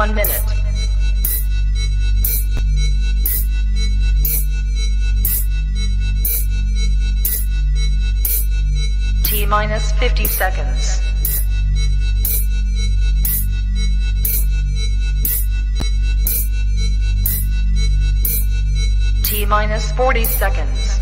1 minute. T-minus 50 seconds. T-minus 40 seconds.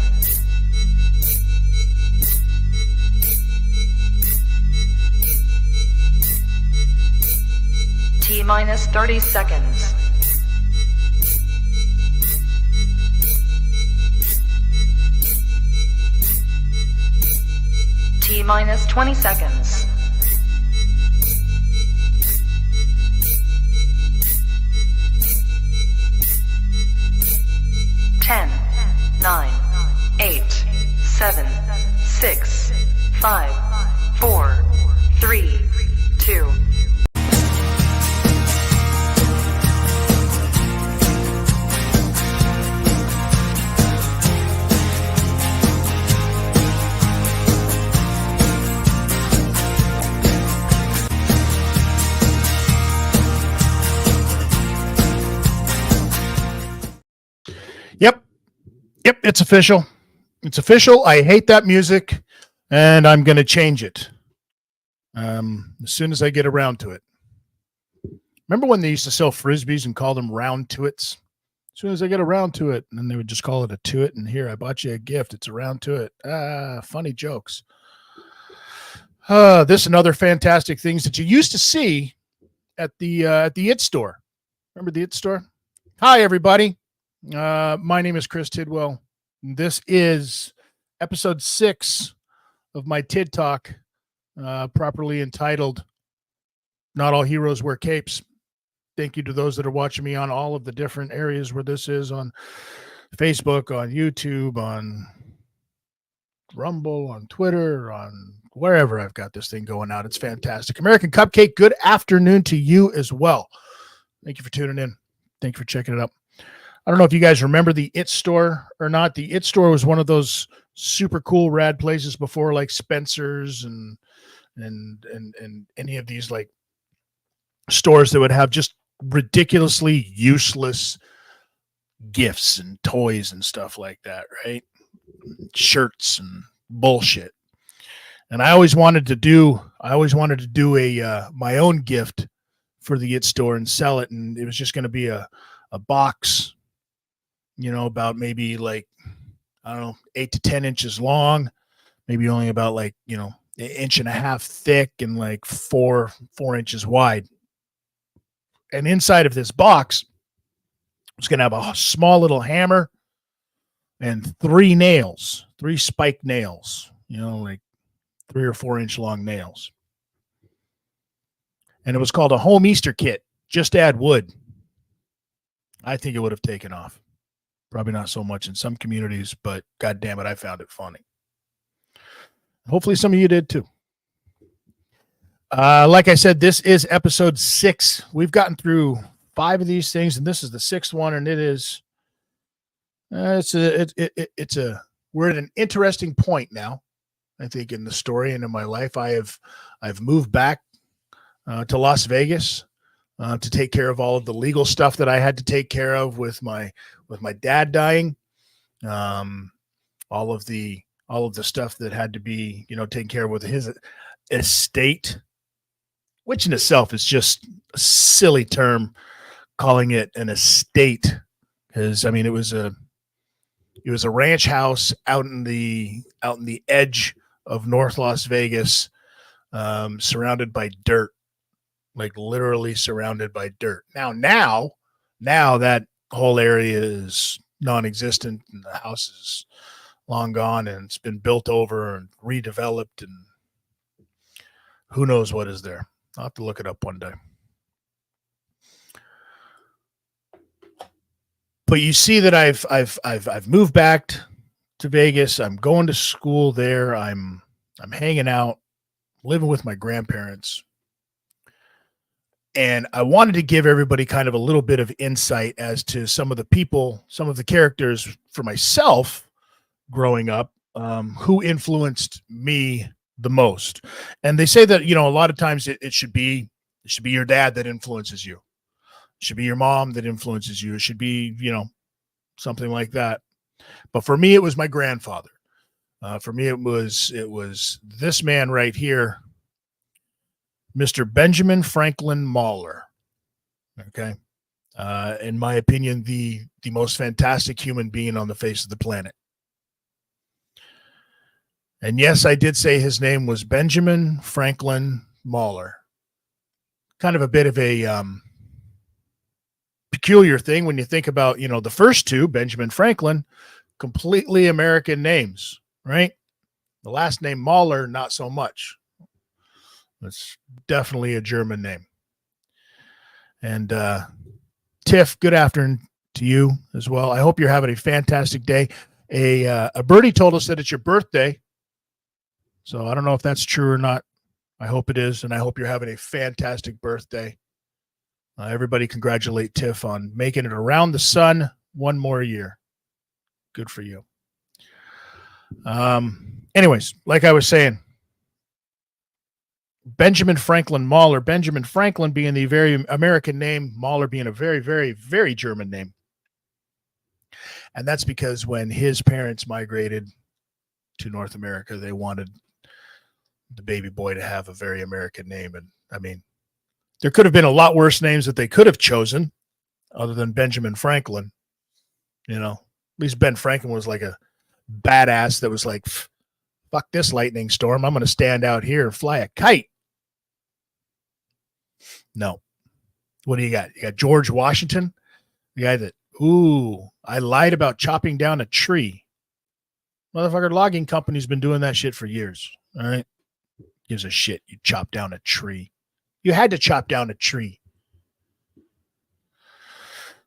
T-minus 30 seconds. T-minus 20 seconds. Ten, 9, 8, 7, 6, 5, 4, 3, 2. Yep, it's official. It's official. I hate that music, and I'm going to change it as soon as I get around to it. Remember when they used to sell Frisbees and call them round to-its? As soon as I get around to it, and then they would just call it a to-it, and here, I bought you a gift. It's a round to-it. Funny jokes. This and other fantastic things that you used to see at the IT store. Remember the IT store? Hi, everybody. My name is Chris Tidwell. This is episode 6 of my TIDtalk, properly entitled Not All Heroes Wear Capes. Thank you to those that are watching me on all of the different areas where this is, on Facebook, on YouTube, on Rumble, on Twitter, on wherever I've got this thing going out. It's fantastic. American Cupcake, good afternoon to you as well. Thank you for tuning in. Thank you for checking it out. I don't know if you guys remember the IT store or not. The IT store was one of those super cool, rad places before, like Spencer's and any of these like stores that would have just ridiculously useless gifts and toys and stuff like that, right? Shirts and bullshit. And I always wanted to do a my own gift for the IT store and sell it, and it was just going to be a box, about maybe like, I don't know, 8 to 10 inches long, maybe only about like, an inch and a half thick and like 4 inches wide. And inside of this box, it's going to have a small little hammer and 3 spike nails, like 3 or 4 inch long nails. And it was called a home Easter kit. Just add wood. I think it would have taken off. Probably not so much in some communities, but God damn it, I found it funny. Hopefully some of you did too. Like I said, this is episode 6. We've gotten through 5 of these things, and this is the 6th one, and it is we're at an interesting point now, I think, in the story and in my life. I've moved back to Las Vegas to take care of all of the legal stuff that I had to take care of with my dad dying, all of the stuff that had to be, taken care of with his estate, which in itself is just a silly term, calling it an estate, because I mean it was a ranch house out in the edge of North Las Vegas, surrounded by dirt. Like literally surrounded by dirt. Now that whole area is non-existent, and the house is long gone, and it's been built over and redeveloped, and who knows what is there. I'll have to look it up one day. But you see that I've moved back to Vegas. I'm going to school there. I'm hanging out, living with my grandparents. And I wanted to give everybody kind of a little bit of insight as to some of the people, some of the characters for myself growing up, who influenced me the most. And they say that, a lot of times it should be your dad that influences you. should be your mom that influences you. It should be, something like that. But for me, it was my grandfather. For me, it was this man right here, Mr. Benjamin Franklin Mahler. Okay. In my opinion, the most fantastic human being on the face of the planet. And yes, I did say his name was Benjamin Franklin Mahler. Kind of a bit of a peculiar thing when you think about, the first two, Benjamin Franklin, completely American names, right? The last name Mahler, not so much. It's definitely a German name. And Tiff, good afternoon to you as well. I hope you're having a fantastic day. A birdie told us that it's your birthday. So I don't know if that's true or not. I hope it is, and I hope you're having a fantastic birthday. Everybody congratulate Tiff on making it around the sun one more year. Good for you. Anyways, like I was saying, Benjamin Franklin Mahler, Benjamin Franklin being the very American name, Mahler being a very, very, very German name. And that's because when his parents migrated to North America, they wanted the baby boy to have a very American name. And I mean, there could have been a lot worse names that they could have chosen other than Benjamin Franklin. At least Ben Franklin was like a badass that was like, fuck this lightning storm. I'm going to stand out here and fly a kite. No. What do you got? You got George Washington, the guy that, I lied about chopping down a tree. Motherfucker, logging company's been doing that shit for years. All right. Gives a shit. You chop down a tree. You had to chop down a tree.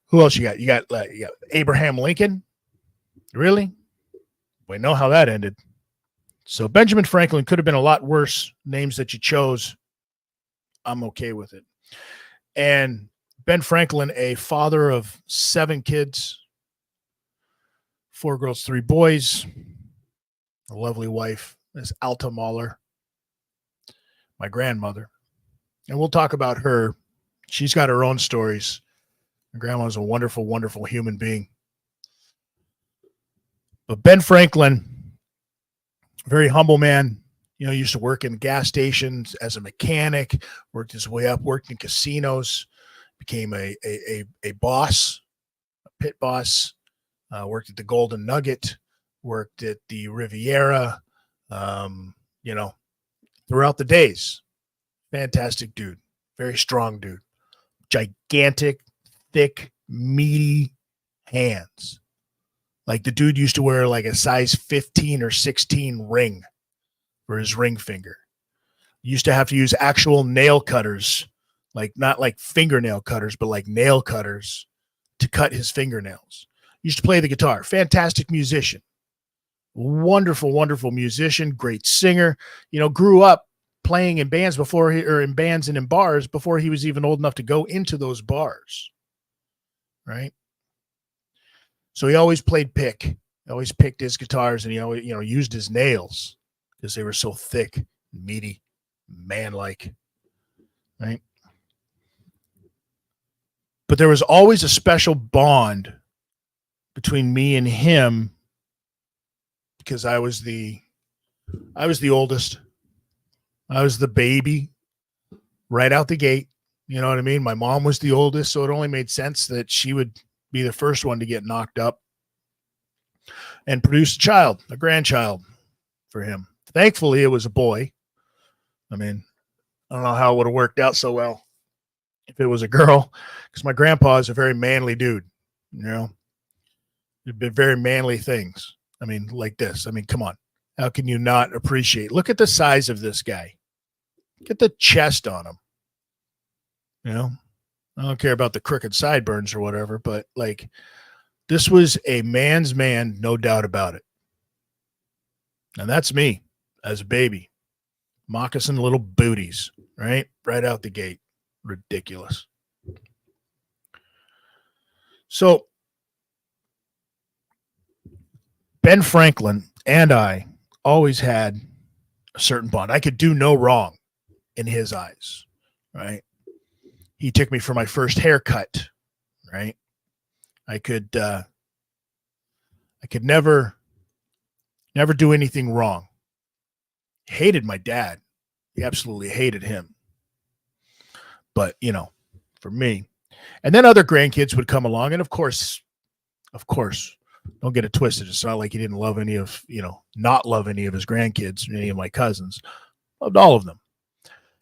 Who else you got? You got Abraham Lincoln. Really? We know how that ended. So Benjamin Franklin could have been a lot worse names that you chose. I'm okay with it. And Ben Franklin, a father of 7 kids, 4 girls, 3 boys, a lovely wife, Miss Alta Mahler, my grandmother. And we'll talk about her. She's got her own stories. My grandma's a wonderful, wonderful human being. But Ben Franklin, very humble man, used to work in gas stations as a mechanic, worked his way up, worked in casinos, became a boss, a pit boss, worked at the Golden Nugget, worked at the Riviera, throughout the days. Fantastic dude, very strong dude, gigantic, thick, meaty hands. Like the dude used to wear like a size 15 or 16 ring for his ring finger. He used to have to use actual nail cutters, like not like fingernail cutters, but like nail cutters to cut his fingernails. He used to play the guitar. Fantastic musician. Wonderful, wonderful musician, great singer. Grew up playing in bands in bands and in bars before he was even old enough to go into those bars. Right? So he always played pick. He always picked his guitars, and he always, used his nails because they were so thick, meaty, man-like. Right? But there was always a special bond between me and him because I was the oldest. I was the baby right out the gate. You know what I mean? My mom was the oldest, so it only made sense that she would be the first one to get knocked up and produce a grandchild for him. Thankfully, it was a boy. I mean, I don't know how it would have worked out so well if it was a girl, because my grandpa is a very manly dude. He'd been very manly things. I mean, like this. I mean, come on. How can you not appreciate? Look at the size of this guy. Look at the chest on him. I don't care about the crooked sideburns or whatever, but like this was a man's man, no doubt about it. And that's me as a baby. Moccasin little booties, right? Right out the gate. Ridiculous. So Ben Franklin and I always had a certain bond. I could do no wrong in his eyes, right? He took me for my first haircut, right? I could never do anything wrong. Hated my dad. He absolutely hated him. But, for me. And then other grandkids would come along. And of course, don't get it twisted. It's not like he didn't love any of, not love any of his grandkids, any of my cousins. Loved all of them.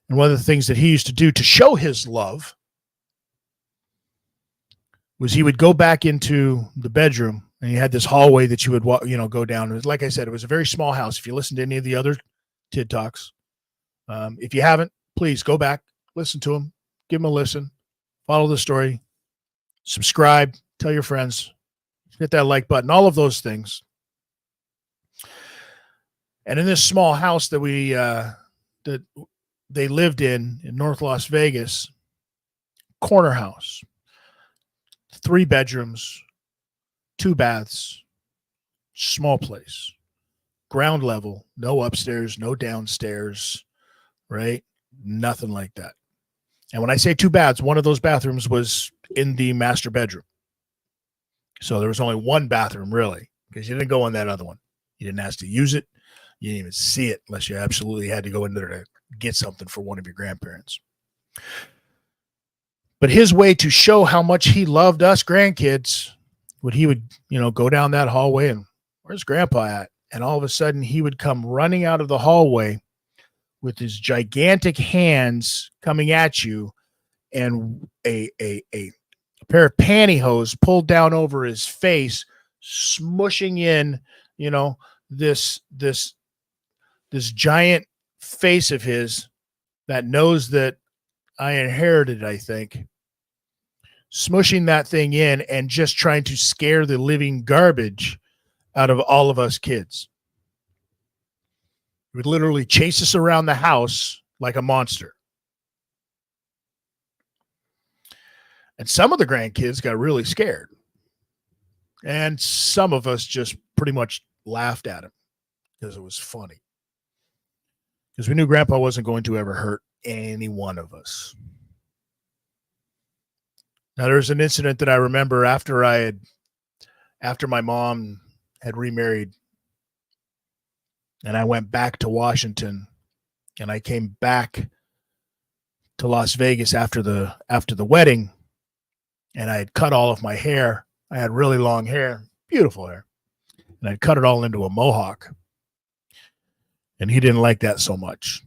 And one of the things that he used to do to show his love was he would go back into the bedroom, and he had this hallway that you would walk, go down. Like I said, it was a very small house. If you listen to any of the other TID Talks, if you haven't, please go back, listen to them, give them a listen, follow the story, subscribe, tell your friends, hit that like button, all of those things. And in this small house that that they lived in North Las Vegas, corner house, 3 bedrooms, 2 baths, small place, ground level, no upstairs, no downstairs, right? Nothing like that. And when I say 2 baths, one of those bathrooms was in the master bedroom. So there was only 1 bathroom, really, because you didn't go in that other one. You didn't ask to use it. You didn't even see it unless you absolutely had to go in there to get something for one of your grandparents. But his way to show how much he loved us grandkids, he would, go down that hallway and, where's Grandpa at? And all of a sudden he would come running out of the hallway with his gigantic hands coming at you and a pair of pantyhose pulled down over his face, smushing in, this giant face of his, that nose that I inherited, I think, smushing that thing in and just trying to scare the living garbage out of all of us kids. He would literally chase us around the house like a monster. And some of the grandkids got really scared. And some of us just pretty much laughed at him because it was funny. Because we knew Grandpa wasn't going to ever hurt any one of us. Now, there's an incident that I remember after my mom had remarried, and I went back to Washington, and I came back to Las Vegas after the wedding, and I had cut all of my hair. I had really long hair, beautiful hair, and I'd cut it all into a mohawk. And he didn't like that so much.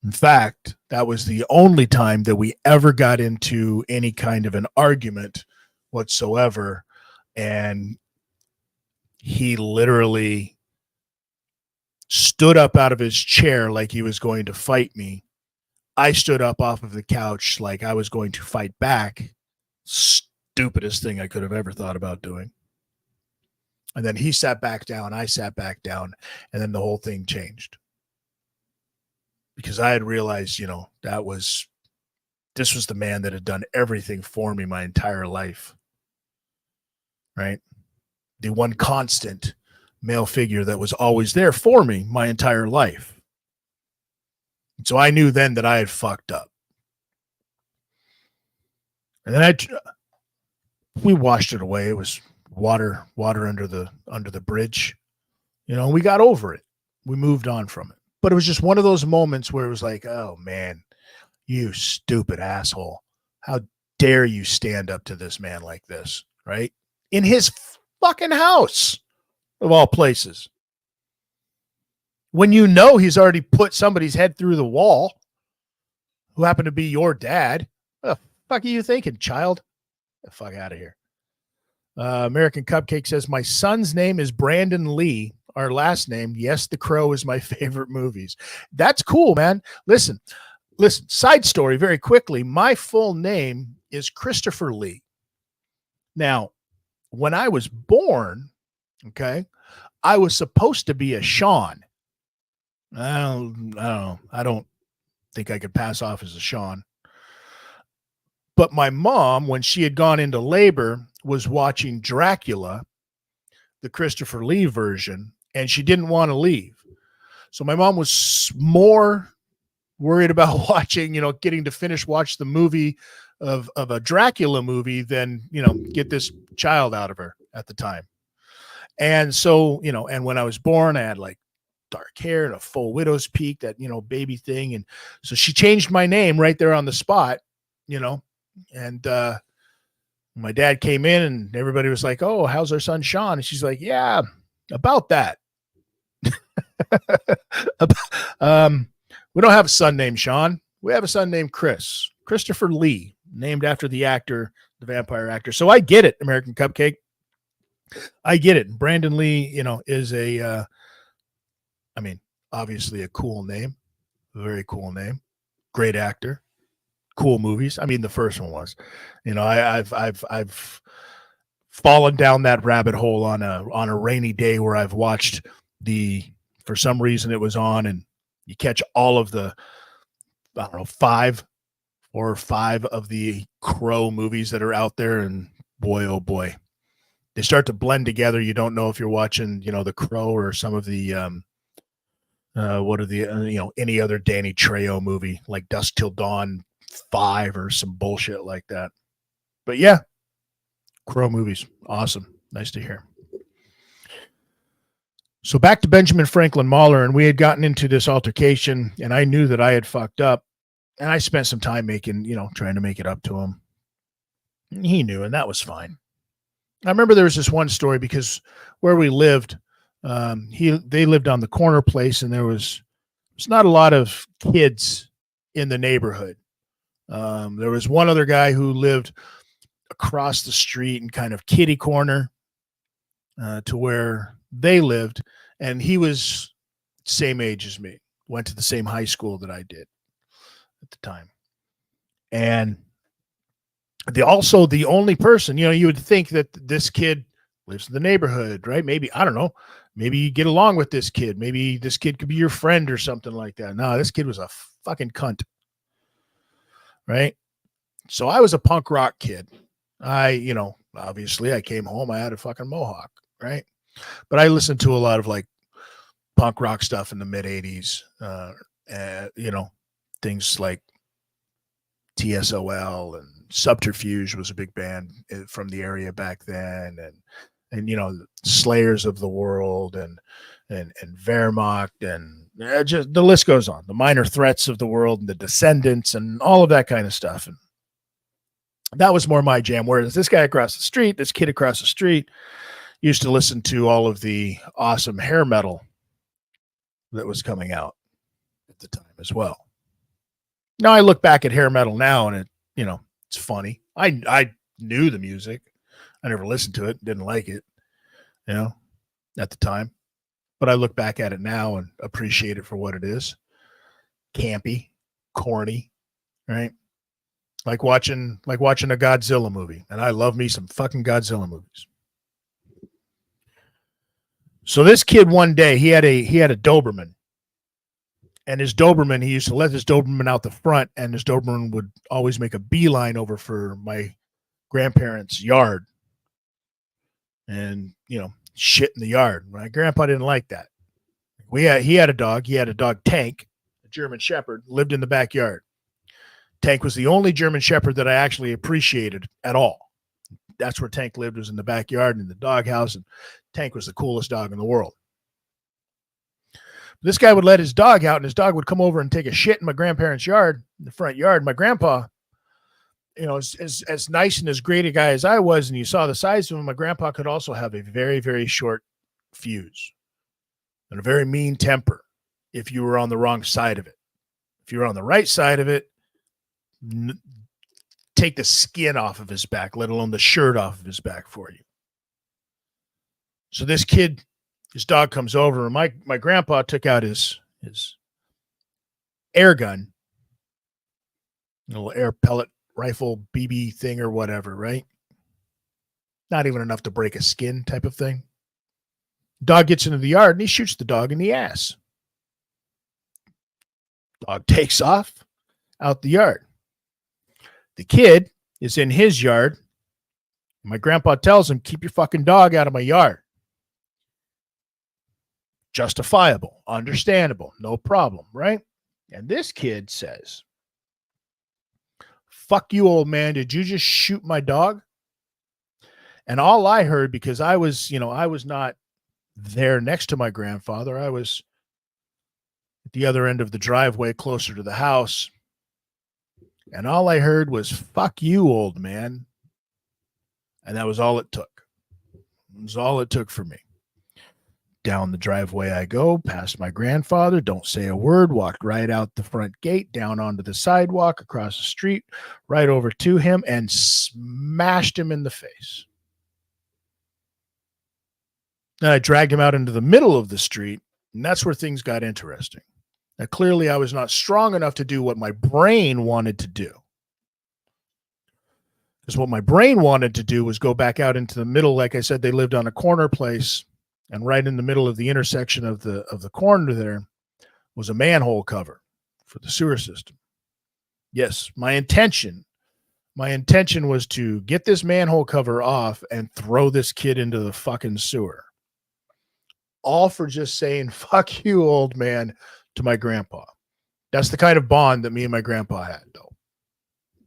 In fact, that was the only time that we ever got into any kind of an argument whatsoever. And he literally stood up out of his chair like he was going to fight me. I stood up off of the couch like I was going to fight back. Stupidest thing I could have ever thought about doing. And then he sat back down, I sat back down, and then the whole thing changed. Because I had realized, this was the man that had done everything for me my entire life. Right? The one constant male figure that was always there for me my entire life. And so I knew then that I had fucked up. And then we washed it away. It was water under the bridge. We got over it. We moved on from it. But it was just one of those moments where it was like, oh man, you stupid asshole. How dare you stand up to this man like this, right? In his fucking house, of all places. When he's already put somebody's head through the wall, who happened to be your dad. What the fuck are you thinking, child? Get the fuck out of here. American Cupcake says, my son's name is Brandon Lee. Our last name, yes, The Crow is my favorite movies. That's cool, man. Listen, side story very quickly. My full name is Christopher Lee. Now, when I was born, okay, I was supposed to be a Sean. I don't know. I don't think I could pass off as a Sean. But my mom, when she had gone into labor, was watching Dracula, the Christopher Lee version, and she didn't want to leave. So my mom was more worried about watching, getting to watch the movie of a Dracula movie than, get this child out of her at the time. And so, and when I was born, I had like dark hair and a full widow's peak, that, baby thing. And so she changed my name right there on the spot, and my dad came in and everybody was like, "Oh, how's our son Sean?" And she's like, "Yeah, about that." We don't have a son named Sean. We have a son named Christopher Lee, named after the actor, the vampire actor. So I get it, American Cupcake. I get it. Brandon Lee, is obviously a cool name, a very cool name, great actor, cool movies. I mean, the first one was, I've fallen down that rabbit hole on a rainy day where I've watched for some reason it was on, and you catch all of the, I don't know, 4 or 5 of the Crow movies that are out there, and boy, oh boy, they start to blend together. You don't know if you're watching, the Crow or some of the, what are the, any other Danny Trejo movie like Dusk Till Dawn 5 or some bullshit like that. But yeah, Crow movies, awesome, nice to hear. So back to Benjamin Franklin Mahler, and we had gotten into this altercation, and I knew that I had fucked up, and I spent some time trying to make it up to him. He knew, and that was fine. I remember there was this one story, because where we lived, they lived on the corner place, and there's not a lot of kids in the neighborhood. There was one other guy who lived across the street in kind of kitty corner to where they lived, and he was same age as me, went to the same high school that I did at the time. And the only person, you would think that this kid lives in the neighborhood, right? Maybe, I don't know, maybe you get along with this kid. Maybe this kid could be your friend or something like that. No, this kid was a fucking cunt, right? So I was a punk rock kid. Obviously I came home, I had a fucking mohawk, right? But I listened to a lot of like punk rock stuff in the mid 80s, things like TSOL, and Subterfuge was a big band from the area back then, and Slayers of the World, and Wehrmacht, and just the list goes on. The Minor Threats of the world, and the Descendants, and all of that kind of stuff. And that was more my jam. Whereas this kid across the street used to listen to all of the awesome hair metal that was coming out at the time as well. Now I look back at hair metal now, and it's funny. I knew the music. I never listened to it, didn't like it, at the time. But I look back at it now and appreciate it for what it is. Campy, corny, right? Like watching a Godzilla movie. And I love me some fucking Godzilla movies. So this kid one day, he had a Doberman. And his Doberman, he used to let his Doberman out the front, and his Doberman would always make a beeline over for my grandparents' yard. And, shit in the yard. My grandpa didn't like that. He had a dog. He had a dog, Tank, a German Shepherd, lived in the backyard. Tank was the only German Shepherd that I actually appreciated at all. That's where Tank lived, was in the backyard, in the doghouse, and Tank was the coolest dog in the world. This guy would let his dog out, and his dog would come over and take a shit in my grandparents' yard, in the front yard. My grandpa, as nice and as great a guy as I was, and you saw the size of him, my grandpa could also have a very, very short fuse and a very mean temper if you were on the wrong side of it. If you were on the right side of it, take the skin off of his back, let alone the shirt off of his back for you. So this kid, his dog comes over, and my grandpa took out his air gun, a little air pellet rifle BB thing or whatever, right? Not even enough to break a skin type of thing. Dog gets into the yard, and he shoots the dog in the ass. Dog takes off out the yard. The kid is in his yard. My grandpa tells him, "Keep your fucking dog out of my yard." Justifiable, understandable, no problem, right? And this kid says, "Fuck you, old man. Did you just shoot my dog?" And all I heard, because I was not there next to my grandfather. I was at the other end of the driveway closer to the house. And all I heard was, "Fuck you, old man." And that was all it took. It was all it took for me. Down the driveway I go, past my grandfather, don't say a word, walked right out the front gate, down onto the sidewalk, across the street, right over to him, and smashed him in the face. Then I dragged him out into the middle of the street, and that's where things got interesting. Now, clearly, I was not strong enough to do what my brain wanted to do. Because what my brain wanted to do was go back out into the middle. Like I said, they lived on a corner place. And right in the middle of the intersection of the corner there was a manhole cover for the sewer system. Yes, my intention was to get this manhole cover off and throw this kid into the fucking sewer. All for just saying, "Fuck you, old man," to my grandpa. That's the kind of bond that me and my grandpa had, though.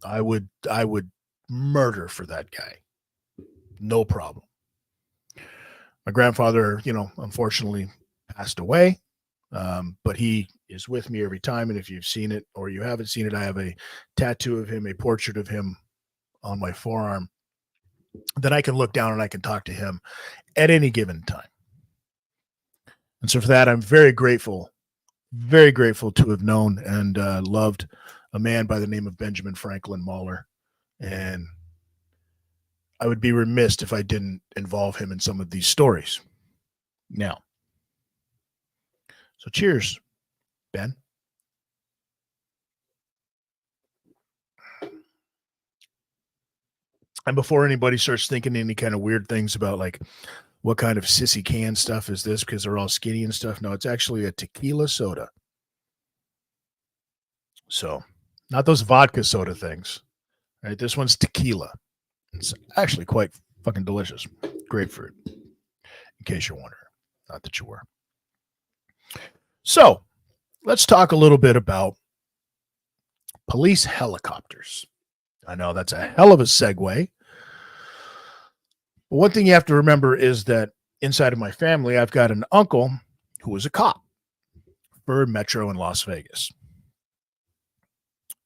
I would murder for that guy. No problem. My grandfather, unfortunately passed away, but he is with me every time. And if you've seen it or you haven't seen it, I have a tattoo of him, a portrait of him on my forearm that I can look down and I can talk to him at any given time. And so for that, I'm very grateful to have known and loved a man by the name of Benjamin Franklin Mahler. And I would be remiss if I didn't involve him in some of these stories. Now, so cheers, Ben. And before anybody starts thinking any kind of weird things about like what kind of sissy can stuff is this because they're all skinny and stuff, no, it's actually a tequila soda. So not those vodka soda things, right? This one's tequila. It's actually quite fucking delicious. Grapefruit, in case you're wondering. Not that you were. So let's talk a little bit about police helicopters. I know that's a hell of a segue. But one thing you have to remember is that inside of my family, I've got an uncle who was a cop for Metro in Las Vegas.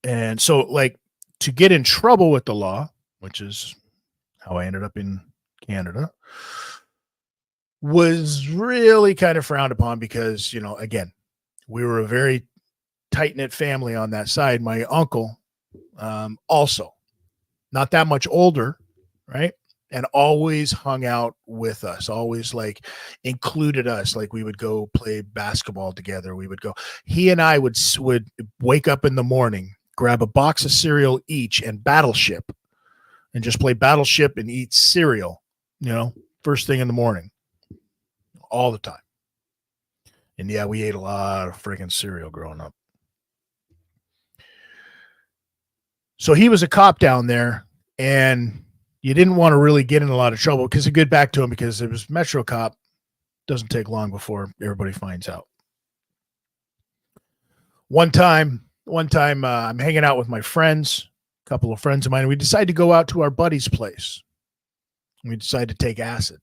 And so, like, to get in trouble with the law, which is how I ended up in Canada, was really kind of frowned upon because, again, we were a very tight-knit family on that side. My uncle, also not that much older, right? And always hung out with us, always like included us. Like we would go play basketball together. He and I would wake up in the morning, grab a box of cereal each and Battleship and just play Battleship and eat cereal, first thing in the morning, all the time. And yeah, we ate a lot of freaking cereal growing up. So he was a cop down there, and you didn't want to really get in a lot of trouble because it get back to him because it was Metro cop. Doesn't take long before everybody finds out. One time, I'm hanging out with my friends, a couple of friends of mine. And we decided to go out to our buddy's place. We decided to take acid.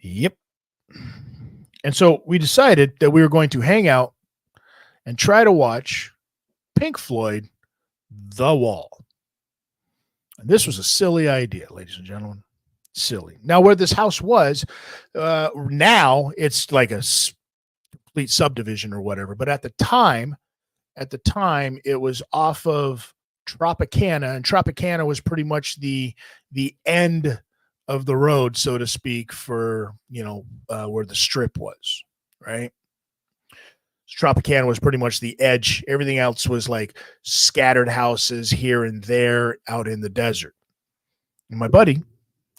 Yep. And so we decided that we were going to hang out and try to watch Pink Floyd, The Wall. And this was a silly idea, ladies and gentlemen. Silly. Now, where this house was, now it's like a complete subdivision or whatever. But at the time, it was off of Tropicana, and Tropicana was pretty much the end of the road, so to speak, for where the strip was, right? Tropicana was pretty much the edge. Everything else was like scattered houses here and there out in the desert. And my buddy,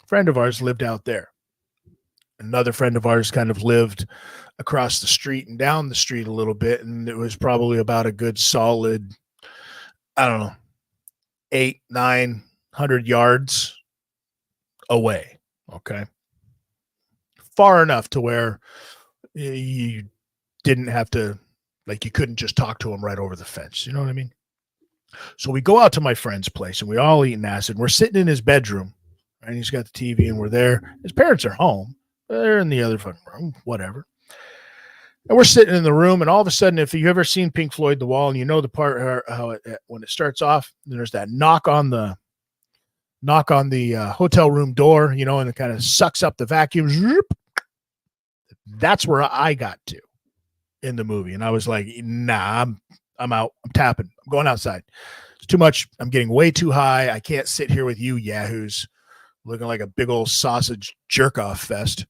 friend of ours, lived out there. Another friend of ours kind of lived across the street and down the street a little bit. And it was probably about a good solid, 800-900 yards away. Okay. Far enough to where you didn't have to, like, you couldn't just talk to him right over the fence. You know what I mean? So we go out to my friend's place and we all eating acid. We're sitting in his bedroom, and he's got the TV and we're there. His parents are home. They're in the other fucking room, whatever. And we're sitting in the room, and all of a sudden, if you've ever seen Pink Floyd, The Wall, and you know the part how it, when it starts off, there's that knock on the hotel room door, and it kind of sucks up the vacuum. That's where I got to in the movie, and I was like, nah, I'm out. I'm tapping. I'm going outside. It's too much. I'm getting way too high. I can't sit here with you yahoos looking like a big old sausage jerk-off fest.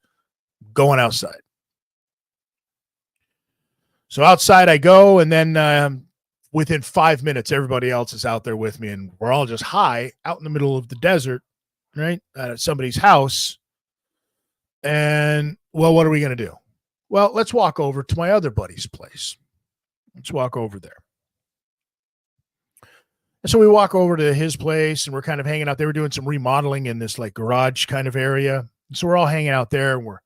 Going outside. So outside I go, and then within 5 minutes, everybody else is out there with me, and we're all just high out in the middle of the desert, right, at somebody's house. And, well, what are we going to do? Well, let's walk over to my other buddy's place. Let's walk over there. And so we walk over to his place, and we're kind of hanging out. They were doing some remodeling in this like garage kind of area. So we're all hanging out there, and we're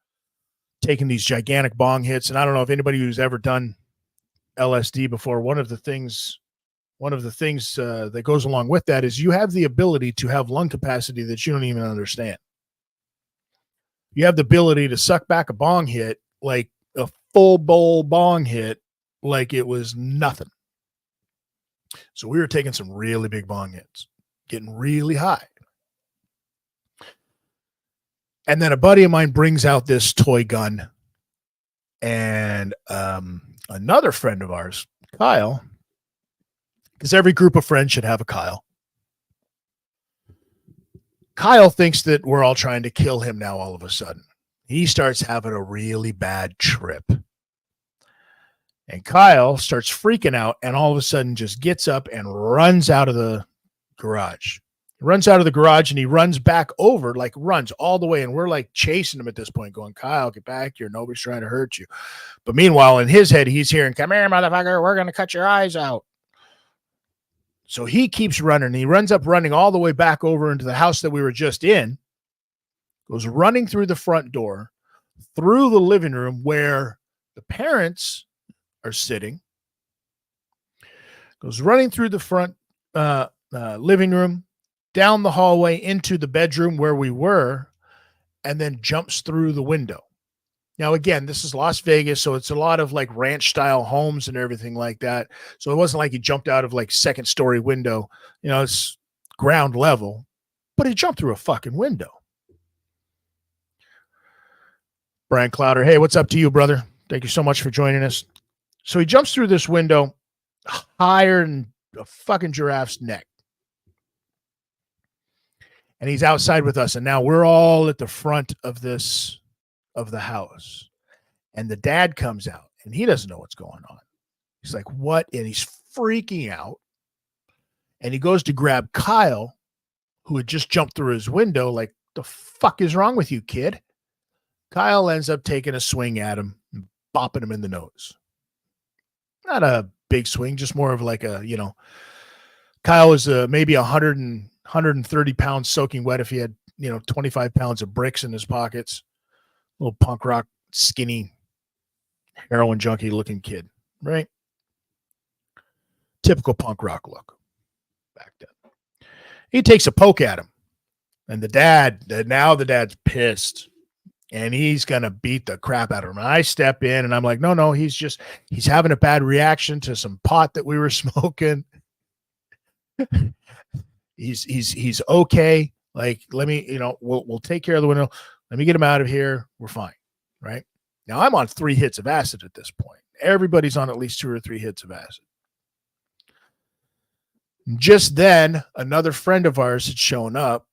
taking these gigantic bong hits. And I don't know if anybody who's ever done LSD before, one of the things that goes along with that is you have the ability to have lung capacity that you don't even understand. You have the ability to suck back a bong hit, like a full bowl bong hit, like it was nothing. So we were taking some really big bong hits, getting really high. And then a buddy of mine brings out this toy gun, and another friend of ours, Kyle, because every group of friends should have a Kyle. Kyle thinks that we're all trying to kill him now all of a sudden. He starts having a really bad trip. And Kyle starts freaking out, and all of a sudden just gets up and runs out of the garage. He runs out of the garage, and he runs back over, like runs all the way. And we're like chasing him at this point, going, Kyle, get back here. Nobody's trying to hurt you. But meanwhile, in his head, he's hearing, come here, motherfucker. We're going to cut your eyes out. So he keeps running. He runs up running all the way back over into the house that we were just in, goes running through the front door, through the living room where the parents are sitting, goes running through the front living room, down the hallway into the bedroom where we were, and then jumps through the window. Now, again, this is Las Vegas, so it's a lot of like ranch style homes and everything like that. So it wasn't like he jumped out of like second story window, it's ground level, but he jumped through a fucking window. Brian Clowder, hey, what's up to you, brother? Thank you so much for joining us. So he jumps through this window higher than a fucking giraffe's neck. And he's outside with us. And now we're all at the front of the house. And the dad comes out, and he doesn't know what's going on. He's like, what? And he's freaking out. And he goes to grab Kyle, who had just jumped through his window, like, the fuck is wrong with you, kid? Kyle ends up taking a swing at him and bopping him in the nose. Not a big swing, just more of like a, Kyle was maybe 130 pounds soaking wet if he had, 25 pounds of bricks in his pockets. Little punk rock, skinny, heroin junkie looking kid, right? Typical punk rock look back then. He takes a poke at him, and the dad's pissed, and he's going to beat the crap out of him. And I step in, and I'm like, no, he's having a bad reaction to some pot that we were smoking. He's okay. Like, let me, we'll take care of the window. Let me get him out of here. We're fine. Right now, I'm on 3 hits of acid at this point. Everybody's on at least 2 or 3 hits of acid. Just then, another friend of ours had shown up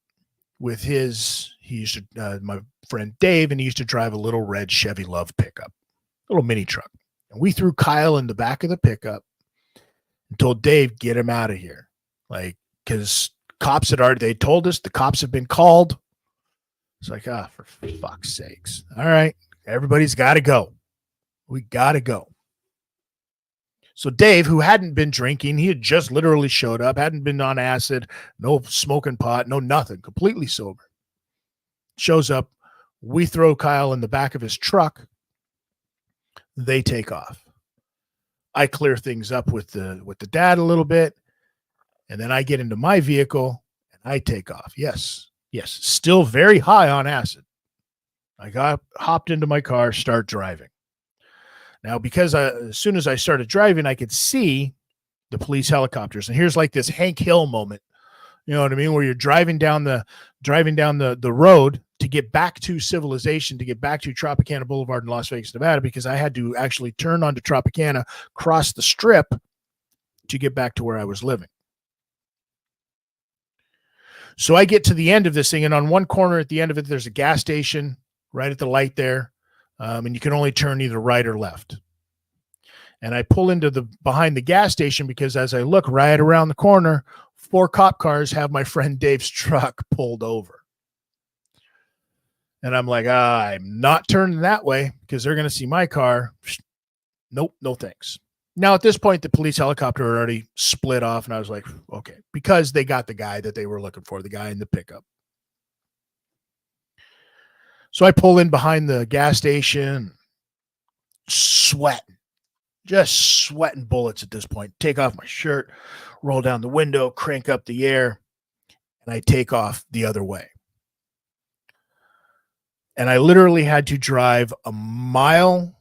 with my friend Dave, and he used to drive a little red Chevy Love pickup, little mini truck. And we threw Kyle in the back of the pickup and told Dave, get him out of here. Like, because they told us the cops have been called. It's like, for fuck's sakes. All right. Everybody's got to go. We got to go. So Dave, who hadn't been drinking, he had just literally showed up, hadn't been on acid, no smoking pot, no nothing, completely sober. Shows up. We throw Kyle in the back of his truck. They take off. I clear things up with the dad a little bit, and then I get into my vehicle and I take off. Yes, still very high on acid. I hopped into my car, start driving. Now, because as soon as I started driving, I could see the police helicopters. And here's like this Hank Hill moment. You know what I mean? Where you're driving down the road to get back to civilization, to get back to Tropicana Boulevard in Las Vegas, Nevada, because I had to actually turn onto Tropicana, cross the strip to get back to where I was living. So I get to the end of this thing, and on one corner at the end of it, there's a gas station right at the light there, and you can only turn either right or left. And I pull into behind the gas station because as I look right around the corner, 4 cop cars have my friend Dave's truck pulled over. And I'm like, I'm not turning that way because they're going to see my car. Nope, no thanks. Now, at this point, the police helicopter had already split off, and I was like, okay, because they got the guy that they were looking for, the guy in the pickup. So I pull in behind the gas station, sweating, just sweating bullets at this point. Take off my shirt, roll down the window, crank up the air, and I take off the other way. And I literally had to drive a mile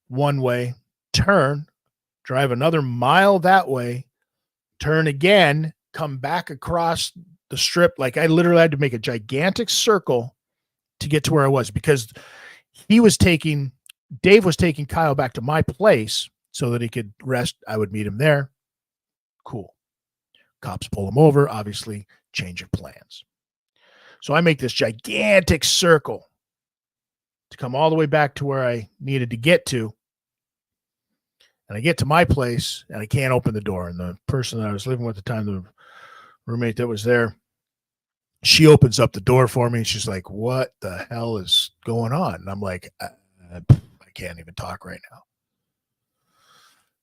one way, turn, drive another mile that way, turn again, come back across the strip. Like I literally had to make a gigantic circle to get to where I was because Dave was taking Kyle back to my place so that he could rest. I would meet him there. Cool. Cops pull him over, obviously change of plans. So I make this gigantic circle to come all the way back to where I needed to get to. And I get to my place and I can't open the door. And the person that I was living with at the time, the roommate that was there, she opens up the door for me. And she's like, what the hell is going on? And I'm like, I can't even talk right now.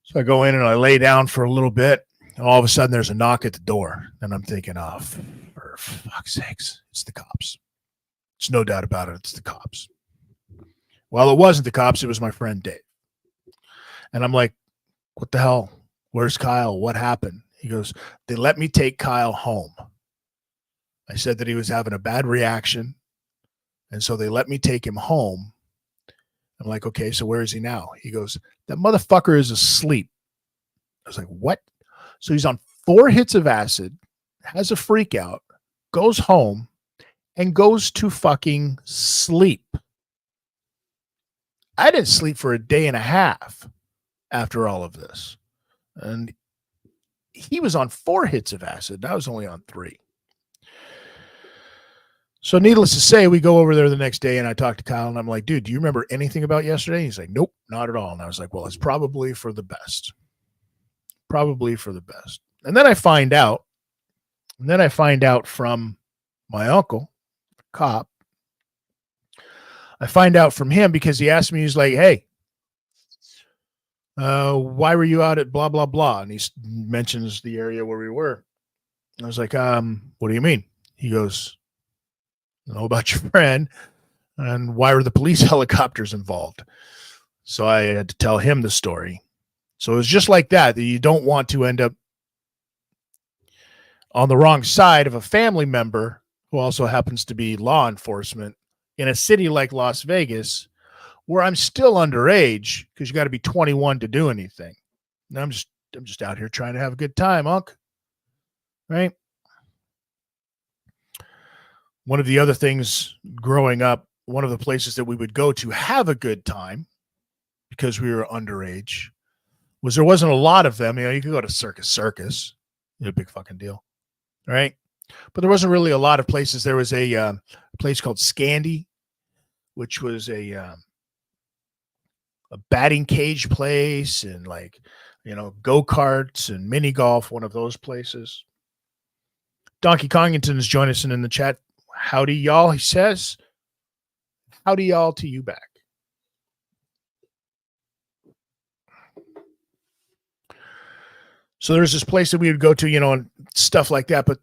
So I go in and I lay down for a little bit. And all of a sudden there's a knock at the door. And I'm thinking, oh, for fuck's sakes, it's the cops. There's no doubt about it. It's the cops. Well, it wasn't the cops. It was my friend Dave. And I'm like, what the hell? Where's Kyle? What happened? He goes, they let me take Kyle home. I said that he was having a bad reaction. And so they let me take him home. I'm like, okay, so where is he now? He goes, that motherfucker is asleep. I was like, what? So he's on 4 hits of acid, has a freak out, goes home, and goes to fucking sleep. I didn't sleep for a day and a half after all of this. And he was on 4 hits of acid. I was only on 3. So needless to say, we go over there the next day and I talk to Kyle and I'm like, dude, do you remember anything about yesterday? He's like, nope, not at all. And I was like, well, it's probably for the best. Probably for the best. And then I find out from my uncle, cop. I find out from him because he asked me, he's like, hey, why were you out at blah, blah, blah? And he mentions the area where we were. I was like, what do you mean? He goes, I know about your friend and why were the police helicopters involved? So I had to tell him the story. So it was just like that you don't want to end up on the wrong side of a family member who also happens to be law enforcement in a city like Las Vegas, where I'm still underage because you got to be 21 to do anything. And I'm just out here trying to have a good time, Unc. Right? One of the other things growing up, one of the places that we would go to have a good time because we were underage was there wasn't a lot of them. You know, you could go to Circus. A big fucking deal. Right? But there wasn't really a lot of places. There was a place called Scandy, which was a batting cage place and like, you know, go-karts and mini golf, one of those places. Donkey Kongington is joining us in the chat. Howdy, y'all, he says. Howdy, y'all, to you back. So there's this place that we would go to, you know, and stuff like that, but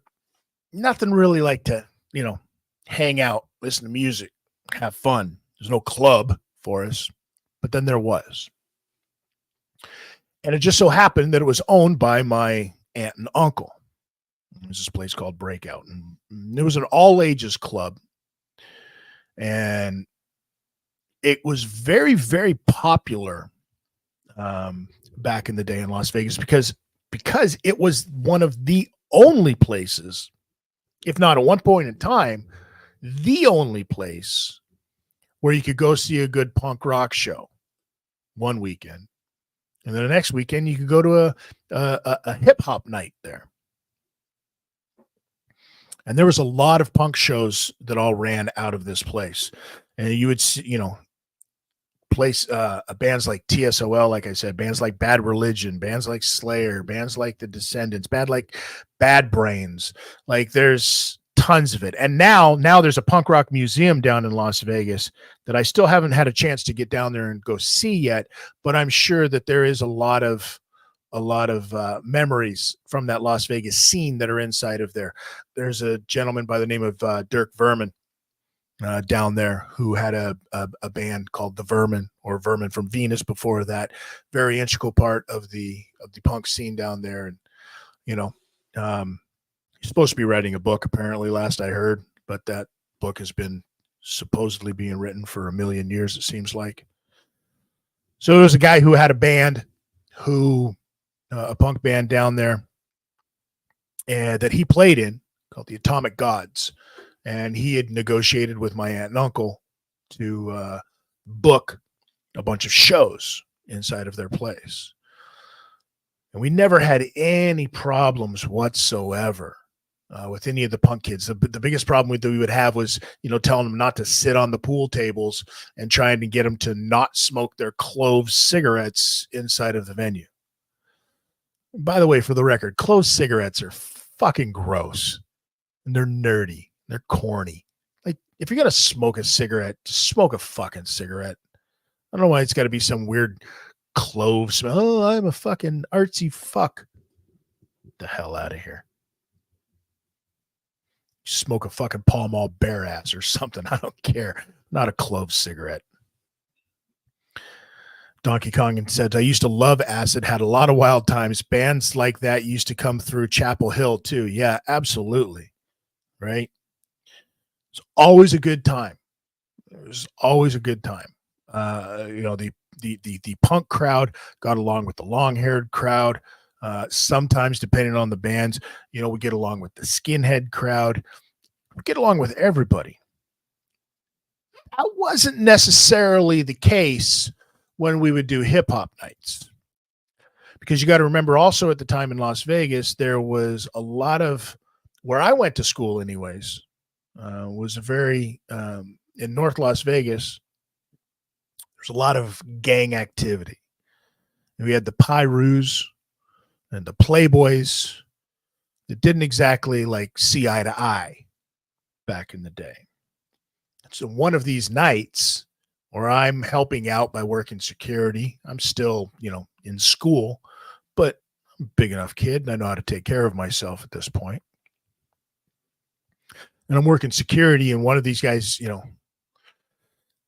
nothing really like to, you know, hang out, listen to music, have fun. There's no club for us, but then there was. And it just so happened that it was owned by my aunt and uncle. There's this place called Breakout, and it was an all ages club. And it was very, very popular back in the day in Las Vegas because it was one of the only places, if not at one point in time, the only place where you could go see a good punk rock show one weekend. And then the next weekend, you could go to a hip hop night there. And there was a lot of punk shows that all ran out of this place. And you would see, bands like TSOL, like I said, bands like Bad Religion, bands like Slayer, bands like The Descendants, like Bad Brains. Like there's tons of it. And now there's a punk rock museum down in Las Vegas that I still haven't had a chance to get down there and go see yet, but I'm sure that there is a lot of memories from that Las Vegas scene that are inside of there. There's a gentleman by the name of Dirk Vermin down there who had a band called The Vermin, or Vermin from Venus before that. Very integral part of the punk scene down there. And, he's supposed to be writing a book, apparently, last I heard, but that book has been supposedly being written for 1 million years, it seems like. So there was a guy who had a band a punk band down there and that he played in called the Atomic Gods. And he had negotiated with my aunt and uncle to book a bunch of shows inside of their place. And we never had any problems whatsoever with any of the punk kids. The biggest problem that we would have was, telling them not to sit on the pool tables and trying to get them to not smoke their clove cigarettes inside of the venue. By the way, for the record, clove cigarettes are fucking gross. And they're nerdy. They're corny. Like, if you're going to smoke a cigarette, just smoke a fucking cigarette. I don't know why it's got to be some weird clove smell. Oh, I'm a fucking artsy fuck. Get the hell out of here. Smoke a fucking Pall Mall Bear ass or something. I don't care. Not a clove cigarette. Donkey Kong said, I used to love acid, had a lot of wild times. Bands like that used to come through Chapel Hill too. Yeah, absolutely. Right? It's always a good time. It was always a good time. The punk crowd got along with the long-haired crowd. Sometimes, depending on the bands, we get along with the skinhead crowd. We get along with everybody. That wasn't necessarily the case when we would do hip-hop nights. Because you got to remember also at the time in Las Vegas, there was a lot of, where I went to school anyways, was a very, in North Las Vegas, there's a lot of gang activity. And we had the Pyrus and the Playboys that didn't exactly like see eye to eye back in the day. So one of these nights where I'm helping out by working security, I'm still, in school, but I'm a big enough kid and I know how to take care of myself at this point. And I'm working security, and one of these guys,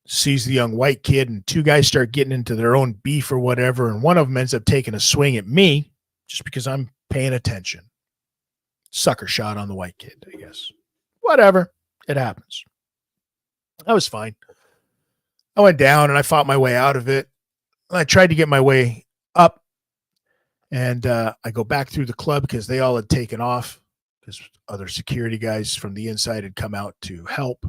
sees the young white kid, and two guys start getting into their own beef or whatever. And one of them ends up taking a swing at me just because I'm paying attention. Sucker shot on the white kid, I guess. Whatever. It happens. I was fine. I went down and I fought my way out of it. I tried to get my way up, and I go back through the club because they all had taken off because other security guys from the inside had come out to help.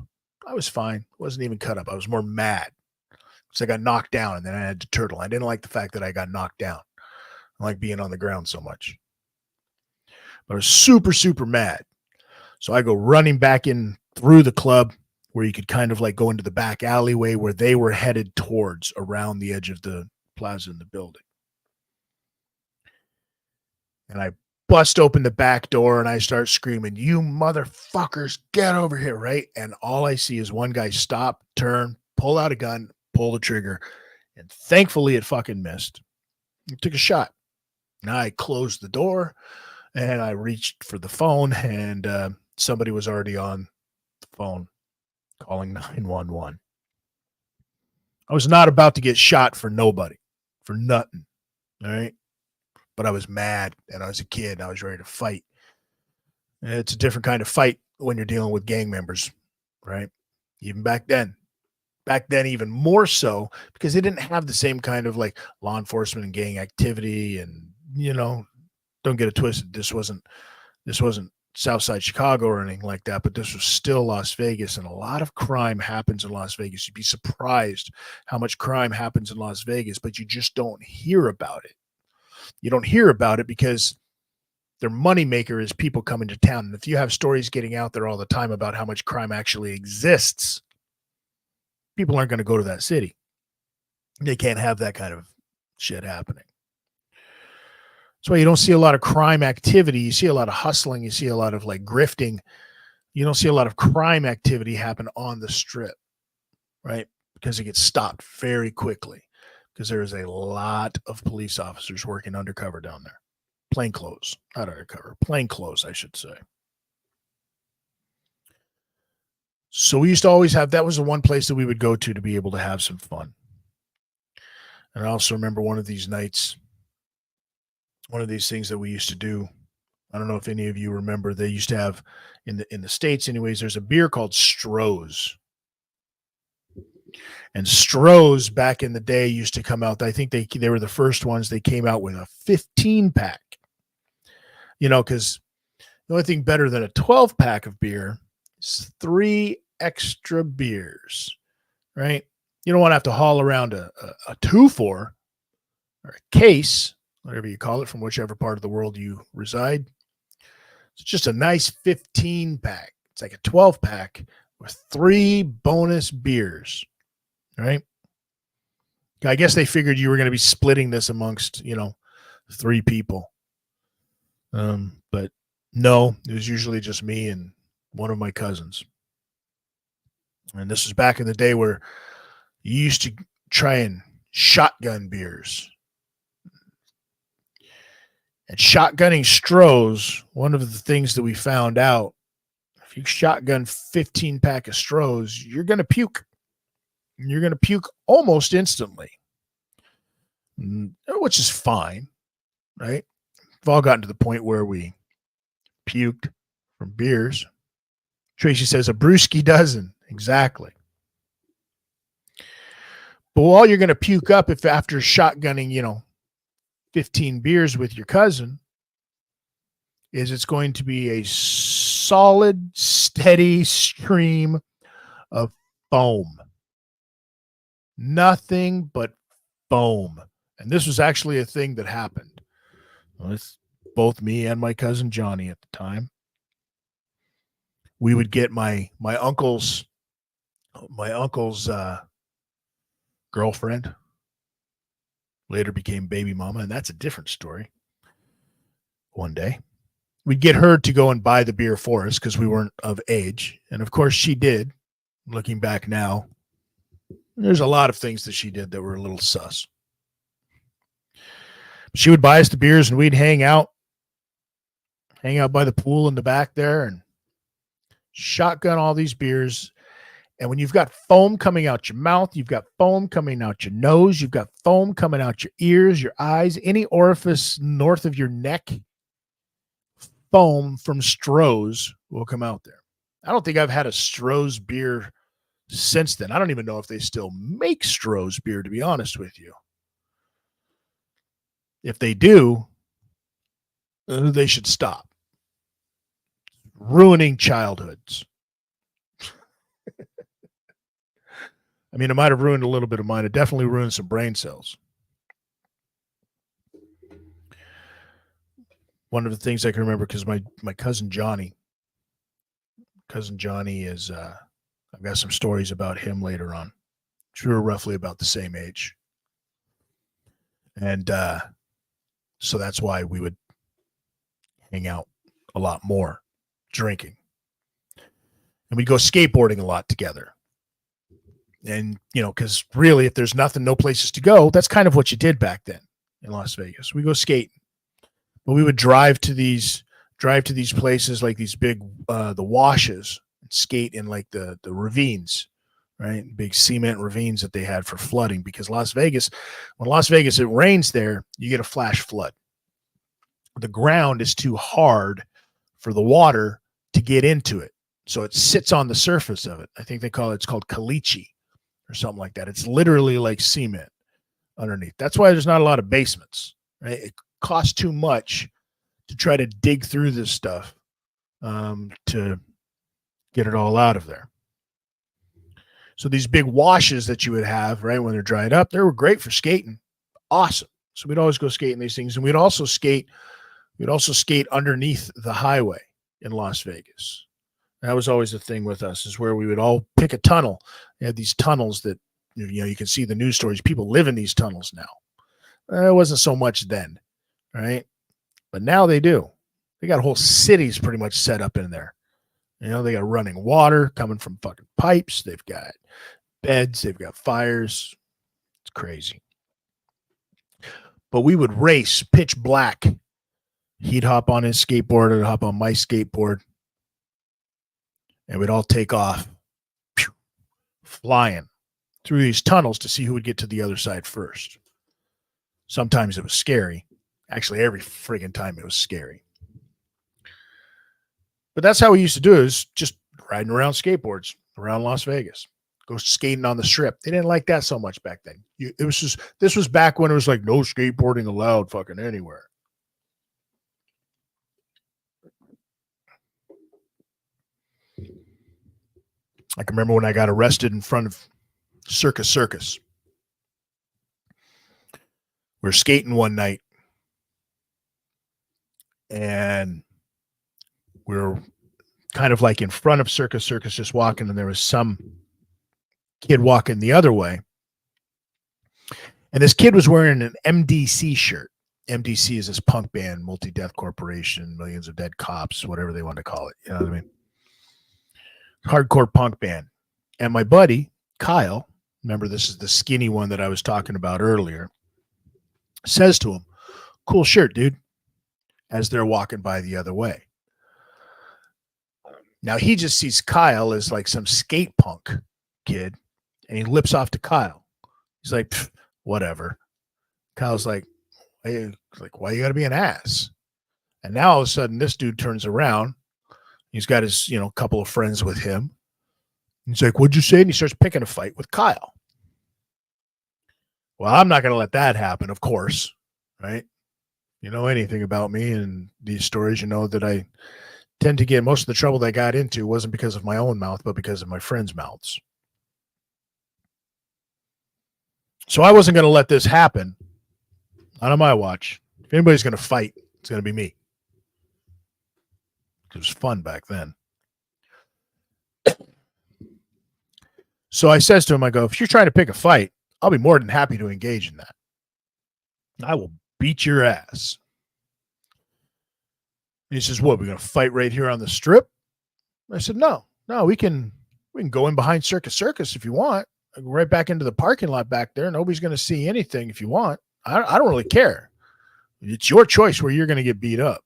I was fine. Wasn't even cut up. I was more mad because I got knocked down and then I had to turtle. I didn't like the fact that I got knocked down. I like being on the ground so much. But I was super, super mad. So I go running back in through the club where you could kind of like go into the back alleyway where they were headed towards, around the edge of the plaza in the building. And I bust open the back door and I start screaming, "You motherfuckers, get over here," right? And all I see is one guy stop, turn, pull out a gun, pull the trigger. And thankfully it fucking missed. He took a shot. Now I closed the door and I reached for the phone, and somebody was already on the phone calling 911. I was not about to get shot for nobody, for nothing. All right. but I was mad and I was a kid and I was ready to fight. And it's a different kind of fight when you're dealing with gang members, right? Even back then. Back then, even more so, because they didn't have the same kind of like law enforcement and gang activity. And, don't get it twisted. This wasn't Southside Chicago or anything like that, but this was still Las Vegas, and a lot of crime happens in Las Vegas. You'd be surprised how much crime happens in Las Vegas, but you just don't hear about it. You don't hear about it because their moneymaker is people coming to town. And if you have stories getting out there all the time about how much crime actually exists, people aren't going to go to that city. They can't have that kind of shit happening. That's why you don't see a lot of crime activity. You see a lot of hustling. You see a lot of like grifting. You don't see a lot of crime activity happen on the strip, right? Because it gets stopped very quickly because there is a lot of police officers working undercover down there. Plainclothes, not undercover. Plainclothes, I should say. So we used to always have, that was the one place that we would go to be able to have some fun. And I also remember one of these nights, one of these things that we used to do. I don't know if any of you remember, they used to have in the States anyways, there's a beer called Stroh's. And Stroh's back in the day used to come out. I think they were the first ones. They came out with a 15-pack. Because the only thing better than a 12-pack of beer is 3 extra beers, right? You don't want to have to haul around a 2-4 or a case, whatever you call it, from whichever part of the world you reside. It's just a nice 15-pack. It's like a 12-pack with 3 bonus beers, right? I guess they figured you were going to be splitting this amongst, 3 people. But no, it was usually just me and one of my cousins. And this was back in the day where you used to try and shotgun beers. And shotgunning Stroh's, one of the things that we found out, if you shotgun 15-pack of Stroh's, you're going to puke. You're going to puke almost instantly, which is fine, right? We've all gotten to the point where we puked from beers. Tracy says a brewski dozen. Exactly. But all you're going to puke up if after shotgunning, 15 beers with your cousin is it's going to be a solid, steady stream of foam. Nothing but foam. And this was actually a thing that happened with both me and my cousin Johnny at the time. We would get my uncle's girlfriend, later became baby mama, and that's a different story. One day, we'd get her to go and buy the beer for us because we weren't of age. And of course she did. Looking back now, there's a lot of things that she did that were a little sus. She would buy us the beers and we'd hang out by the pool in the back there and shotgun all these beers. And when you've got foam coming out your mouth, you've got foam coming out your nose, you've got foam coming out your ears, your eyes, any orifice north of your neck, foam from Stroh's will come out there. I don't think I've had a Stroh's beer since then. I don't even know if they still make Stroh's beer, to be honest with you. If they do, they should stop. Ruining childhoods. I mean, it might have ruined a little bit of mine. It definitely ruined some brain cells. One of the things I can remember, because my cousin Johnny is, I've got some stories about him later on. We were roughly about the same age. And so that's why we would hang out a lot more, drinking. And we'd go skateboarding a lot together. And, because really, if there's no places to go, that's kind of what you did back then in Las Vegas. We go skating. But we would drive to these places like these big, the washes, and skate in like the ravines, right? Big cement ravines that they had for flooding, because when Las Vegas, it rains there, you get a flash flood. the ground is too hard for the water to get into it. So it sits on the surface of it. I think it's called caliche or something like that. It's literally like cement underneath. That's why there's not a lot of basements, right? It costs too much to try to dig through this stuff to get it all out of there. So these big washes that you would have, right, when they're dried up, they were great for skating. Awesome. So we'd always go skating these things. And we'd also skate underneath the highway in Las Vegas. That was always the thing with us, is where we would all pick a tunnel. They had these tunnels that, you can see the news stories. People live in these tunnels now. It wasn't so much then, right? But now they do. They got whole cities pretty much set up in there. They got running water coming from fucking pipes. They've got beds. They've got fires. It's crazy. But we would race pitch black. He'd hop on his skateboard. I'd hop on my skateboard. And we'd all take off, flying through these tunnels to see who would get to the other side first. Sometimes it was scary. Actually, every friggin' time it was scary. But that's how we used to do it, is just riding around skateboards around Las Vegas. Go skating on the strip. They didn't like that so much back then. This was back when it was like no skateboarding allowed fucking anywhere. I can remember when I got arrested in front of Circus. We were skating one night, and we were kind of like in front of Circus, just walking, and there was some kid walking the other way. And this kid was wearing an MDC shirt. MDC is this punk band, Multi-Death Corporation, Millions of Dead Cops, whatever they want to call it. You know what I mean? Hardcore punk band. And my buddy, Kyle, remember this is the skinny one that I was talking about earlier, says to him, "Cool shirt, dude," as they're walking by the other way. Now he just sees Kyle as like some skate punk kid, and he lips off to Kyle. He's like, whatever. Kyle's like, why you gotta be an ass? And now all of a sudden this dude turns around. He's got his, couple of friends with him. He's like, "What'd you say?" And he starts picking a fight with Kyle. Well, I'm not going to let that happen, of course, right? You know anything about me and these stories, you know that I tend to get most of the trouble that I got into wasn't because of my own mouth, but because of my friends' mouths. So I wasn't going to let this happen. Not on my watch. If anybody's going to fight, it's going to be me. It was fun back then. So I says to him, I go, "If you're trying to pick a fight, I'll be more than happy to engage in that. I will beat your ass." And he says, "What, we're going to fight right here on the strip?" I said, No, we can go in behind Circus if you want. I go right back into the parking lot back there. Nobody's going to see anything if you want. I don't really care. It's your choice where you're going to get beat up.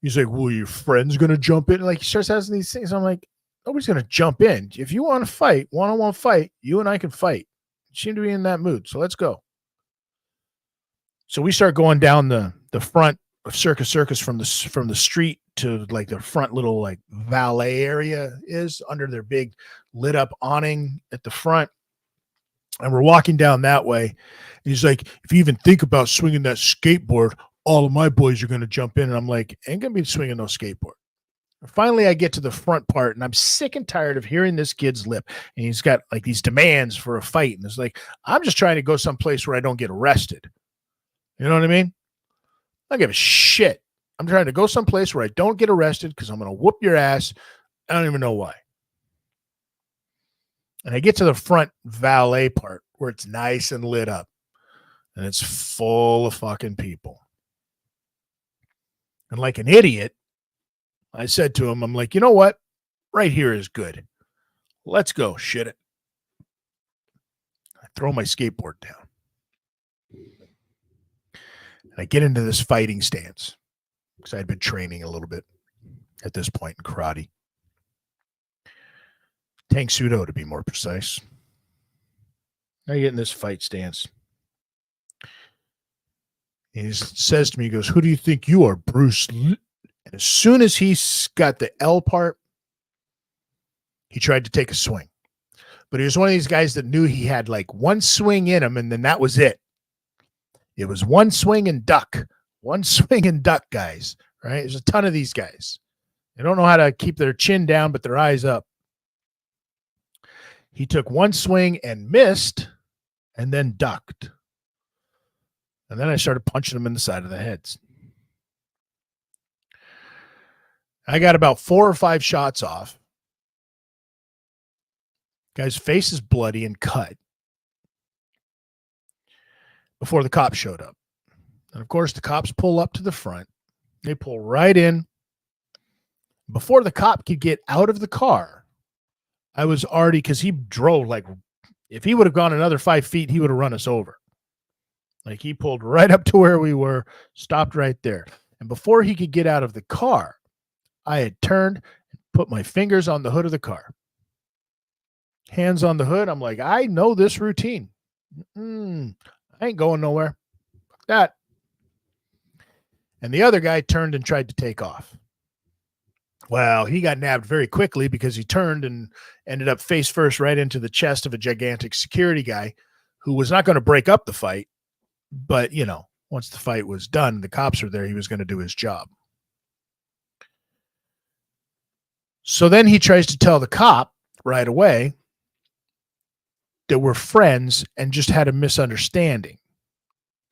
He's like, "Well, your friend's going to jump in?" Like, he starts asking these things. I'm like, nobody's going to jump in. If you want to fight, one-on-one fight, you and I can fight. You seem to be in that mood, so let's go. So we start going down the front of Circus from the street to like the front little like valet area is under their big lit up awning at the front. And we're walking down that way. And he's like, "If you even think about swinging that skateboard, all of my boys are going to jump in." And I'm like, "Ain't going to be swinging no skateboard." And finally, I get to the front part, and I'm sick and tired of hearing this kid's lip. And he's got like these demands for a fight. And it's like, I'm just trying to go someplace where I don't get arrested. You know what I mean? I don't give a shit. I'm trying to go someplace where I don't get arrested because I'm going to whoop your ass. I don't even know why. And I get to the front valet part where it's nice and lit up. And it's full of fucking people. And like an idiot, I said to him, I'm like, "You know what? Right here is good. Let's go. Shit it." I throw my skateboard down. And I get into this fighting stance because I'd been training a little bit at this point in karate. Tang Sudo, to be more precise. I get in this fight stance. He says to me, he goes, "Who do you think you are, Bruce Lee?" And as soon as he got the L part, he tried to take a swing. But he was one of these guys that knew he had like one swing in him, and then that was it. It was one swing and duck. One swing and duck, guys, right? There's a ton of these guys. They don't know how to keep their chin down, but their eyes up. He took one swing and missed, and then ducked. And then I started punching him in the side of the heads. I got about 4 or 5 shots off. Guy's face is bloody and cut before the cops showed up. And of course, the cops pull up to the front. They pull right in. Before the cop could get out of the car, I was already, because he drove like, if he would have gone another 5 feet, he would have run us over. Like, he pulled right up to where we were, stopped right there. And before he could get out of the car, I had turned and put my fingers on the hood of the car. Hands on the hood. I'm like, I know this routine. I ain't going nowhere. Fuck that. And the other guy turned and tried to take off. Well, he got nabbed very quickly because he turned and ended up face first right into the chest of a gigantic security guy who was not going to break up the fight. But, you know, once the fight was done, the cops were there, he was going to do his job. So then he tries to tell the cop right away that we're friends and just had a misunderstanding.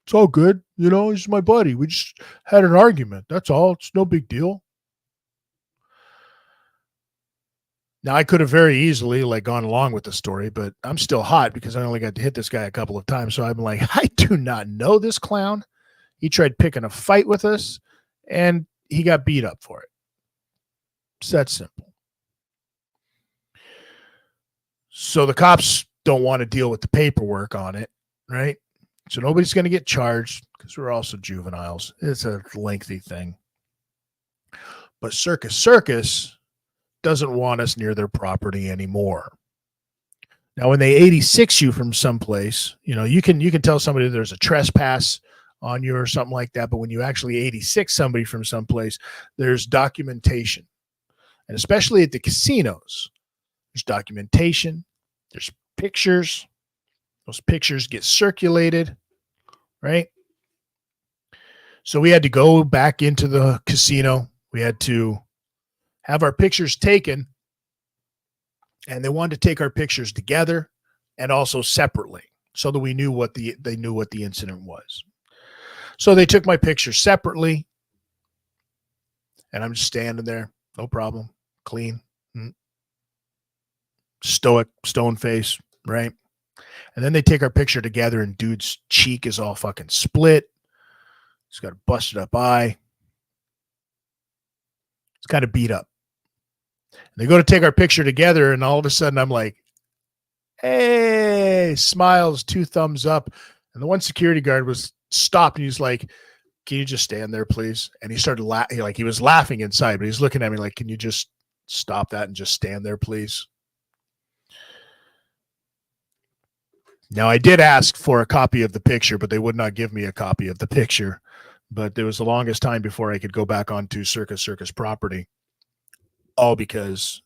It's all good. You know, he's my buddy. We just had an argument. That's all. It's no big deal. Now, I could have very easily like gone along with the story, but I'm still hot because I only got to hit this guy a couple of times. So I'm like, I do not know this clown. He tried picking a fight with us and he got beat up for it. It's that simple. So the cops don't want to deal with the paperwork on it, right? So nobody's going to get charged because we're also juveniles. It's a lengthy thing. But Circus doesn't want us near their property anymore. Now, when they 86 you from someplace, you know, you can tell somebody there's a trespass on you or something like that. But when you actually 86 somebody from someplace, there's documentation. And especially at the casinos, there's documentation, there's pictures. Those pictures get circulated, right? So we had to go back into the casino. We had to have our pictures taken, and they wanted to take our pictures together and also separately so that we knew what they knew what the incident was. So they took my picture separately, and I'm just standing there, no problem, clean, stoic, stone face, right? And then they take our picture together, and dude's cheek is all fucking split. He's got a busted up eye. He's kind of beat up. They go to take our picture together, and all of a sudden I'm like, hey, smiles, 2 thumbs up. And the one security guard was stopped, and he's like, can you just stand there, please? And he started laughing, like he was laughing inside, but he's looking at me like, can you just stop that and just stand there, please? Now, I did ask for a copy of the picture, but they would not give me a copy of the picture. But there was the longest time before I could go back onto Circus property. All because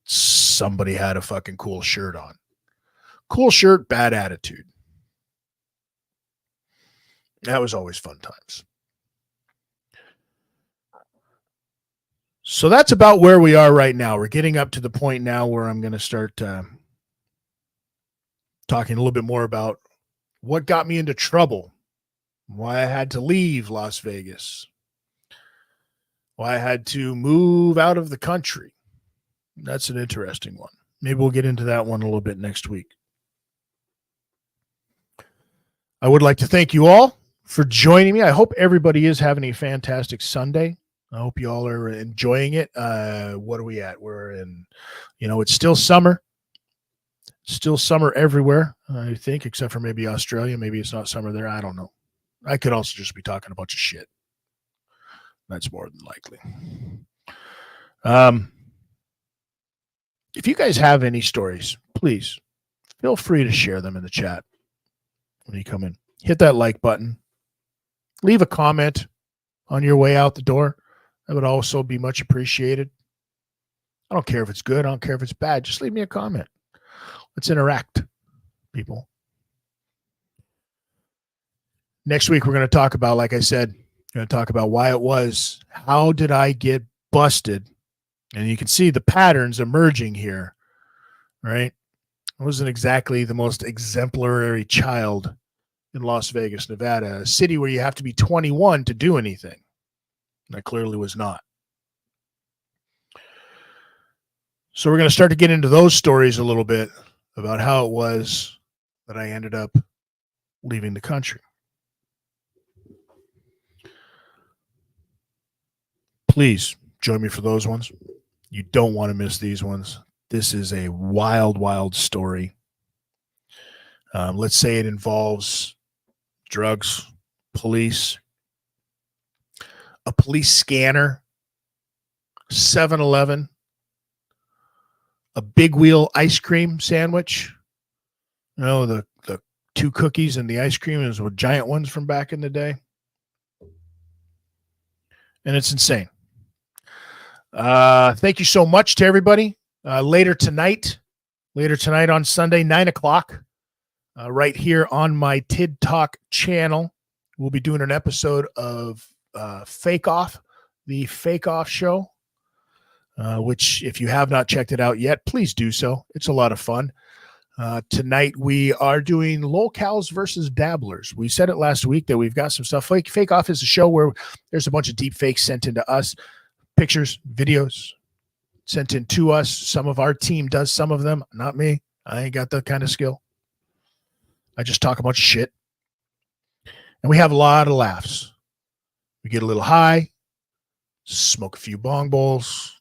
somebody had a fucking cool shirt on. Cool shirt, bad attitude. That was always fun times. So that's about where we are right now. We're getting up to the point now where I'm going to start talking a little bit more about what got me into trouble, why I had to leave Las Vegas, why I had to move out of the country. That's an interesting one. Maybe we'll get into that one a little bit next week. I would like to thank you all for joining me. I hope everybody is having a fantastic Sunday. I hope you all are enjoying it. What are we at? We're in, it's still summer. Still summer everywhere, I think, except for maybe Australia. Maybe it's not summer there. I don't know. I could also just be talking a bunch of shit. That's more than likely. If you guys have any stories, please feel free to share them in the chat when you come in. Hit that like button. leave a comment on your way out the door. That would also be much appreciated. I don't care if it's good. I don't care if it's bad. Just leave me a comment. Let's interact, people. Next week, we're going to talk about, like I said, we're going to talk about why it was. How did I get busted? And you can see the patterns emerging here, right? I wasn't exactly the most exemplary child in Las Vegas, Nevada, a city where you have to be 21 to do anything. And I clearly was not. So we're going to start to get into those stories a little bit about how it was that I ended up leaving the country. Please join me for those ones. You don't want to miss these ones. This is a wild, wild story. Let's say it involves drugs, police, a police scanner, 7-Eleven, a big wheel ice cream sandwich. You know, the 2 cookies and the ice cream is were giant ones from back in the day. And it's insane. Thank you so much to everybody. Later tonight on Sunday, 9:00, right here on my TIDtalk channel, we'll be doing an episode of Fake Off, the Fake Off show, which if you have not checked it out yet, please do so. It's a lot of fun. Tonight we are doing locals versus dabblers. We said it last week that we've got some stuff. Fake Off is a show where there's a bunch of deep fakes sent into us. Pictures, videos sent in to us. Some of our team does some of them, not me. I ain't got that kind of skill. I just talk a bunch of shit. And we have a lot of laughs. We get a little high, smoke a few bong bowls,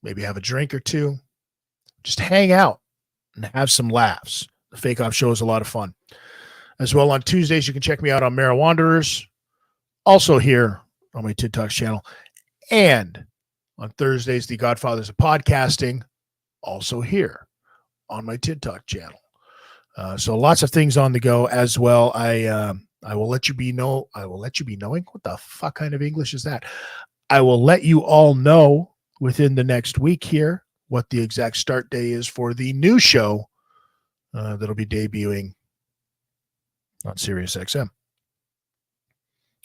maybe have a drink or two, just hang out and have some laughs. The Fake Off show is a lot of fun. As well, on Tuesdays, you can check me out on Marijuanderers, also here on my TIDtalk channel. And on Thursdays, the Godfathers of Podcasting, also here on my TIDtalk channel. So lots of things on the go as well. I will let you be knowing. What the fuck kind of English is that? I will let you all know within the next week here what the exact start day is for the new show that'll be debuting on SiriusXM.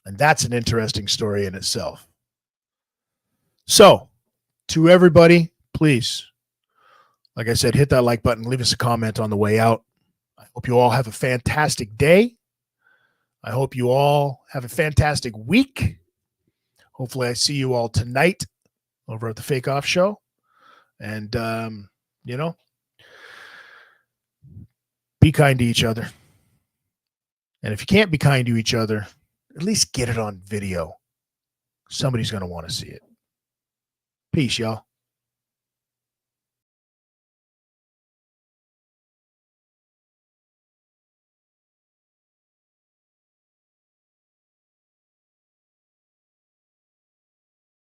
And that's an interesting story in itself. So, to everybody, please, like I said, hit that like button, leave us a comment on the way out. I hope you all have a fantastic day. I hope you all have a fantastic week. Hopefully I see you all tonight over at the Fake Off show. And, be kind to each other. And if you can't be kind to each other, at least get it on video. Somebody's going to want to see it. Peace, y'all.